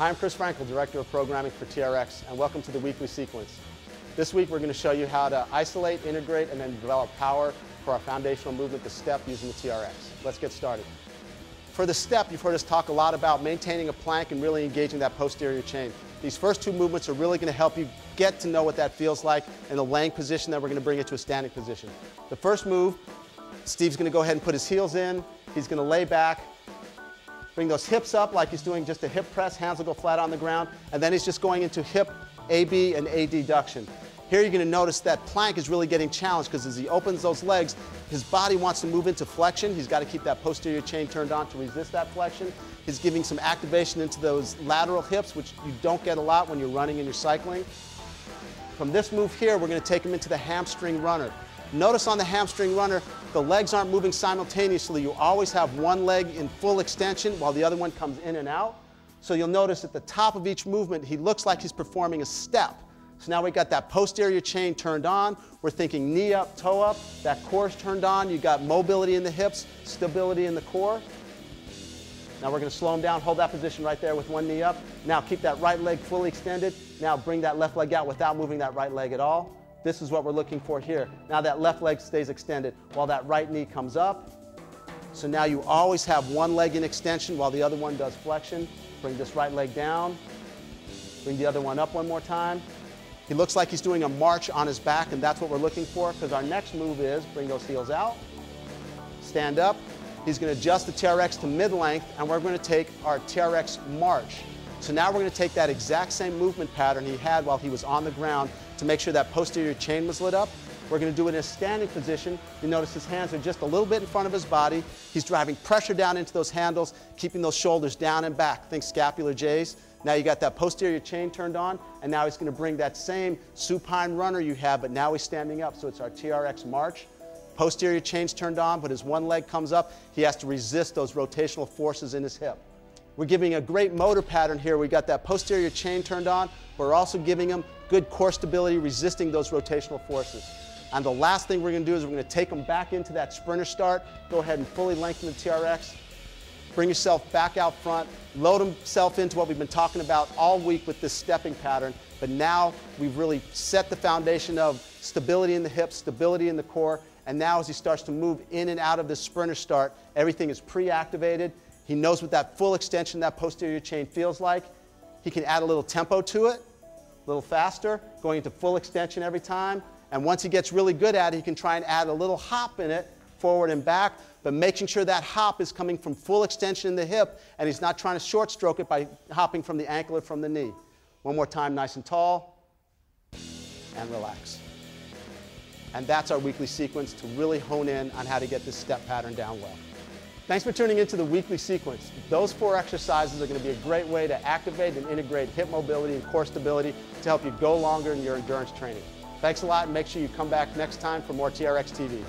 Hi, I'm Chris Frankel, Director of Programming for TRX, and welcome to the weekly sequence. This week we're going to show you how to isolate, integrate, and then develop power for our foundational movement, the step, using the TRX. Let's get started. For the step, you've heard us talk a lot about maintaining a plank and really engaging that posterior chain. These first two movements are really going to help you get to know what that feels like in the laying position that we're going to bring it to a standing position. The first move, Steve's going to go ahead and put his heels in. He's going to lay back, bring those hips up like he's doing just a hip press. Hands will go flat on the ground. And then he's just going into hip AB and adduction. Here you're going to notice that plank is really getting challenged because as he opens those legs, his body wants to move into flexion. He's got to keep that posterior chain turned on to resist that flexion. He's giving some activation into those lateral hips, which you don't get a lot when you're running and you're cycling. From this move here, we're going to take him into the hamstring runner. Notice on the hamstring runner, the legs aren't moving simultaneously. You always have one leg in full extension while the other one comes in and out. So you'll notice at the top of each movement, he looks like he's performing a step. So now we've got that posterior chain turned on. We're thinking knee up, toe up. That core's turned on. You've got mobility in the hips, stability in the core. Now we're going to slow him down. Hold that position right there with one knee up. Now keep that right leg fully extended. Now bring that left leg out without moving that right leg at all. This is what we're looking for here. Now that left leg stays extended while that right knee comes up. So now you always have one leg in extension while the other one does flexion. Bring this right leg down. Bring the other one up one more time. He looks like he's doing a march on his back, and that's what we're looking for, because our next move is bring those heels out, stand up. He's going to adjust the TRX to mid-length, and we're going to take our TRX march. So now we're going to take that exact same movement pattern he had while he was on the ground to make sure that posterior chain was lit up. We're going to do it in a standing position. You notice his hands are just a little bit in front of his body. He's driving pressure down into those handles, keeping those shoulders down and back. Think scapular J's. Now you got that posterior chain turned on, and now he's going to bring that same supine runner you have, but now he's standing up. So it's our TRX march. Posterior chain's turned on, but as one leg comes up, he has to resist those rotational forces in his hip. We're giving a great motor pattern here. We got that posterior chain turned on. We're also giving him good core stability, resisting those rotational forces. And the last thing we're going to do is we're going to take him back into that sprinter start. Go ahead and fully lengthen the TRX. Bring yourself back out front. Load himself into what we've been talking about all week with this stepping pattern. But now we've really set the foundation of stability in the hips, stability in the core. And now as he starts to move in and out of this sprinter start, everything is pre-activated. He knows what that full extension, that posterior chain feels like. He can add a little tempo to it, a little faster, going into full extension every time. And once he gets really good at it, he can try and add a little hop in it, forward and back, but making sure that hop is coming from full extension in the hip, and he's not trying to short stroke it by hopping from the ankle or from the knee. One more time, nice and tall, and relax. And that's our weekly sequence to really hone in on how to get this step pattern down well. Thanks for tuning into the weekly sequence. Those 4 exercises are going to be a great way to activate and integrate hip mobility and core stability to help you go longer in your endurance training. Thanks a lot, and make sure you come back next time for more TRXtv.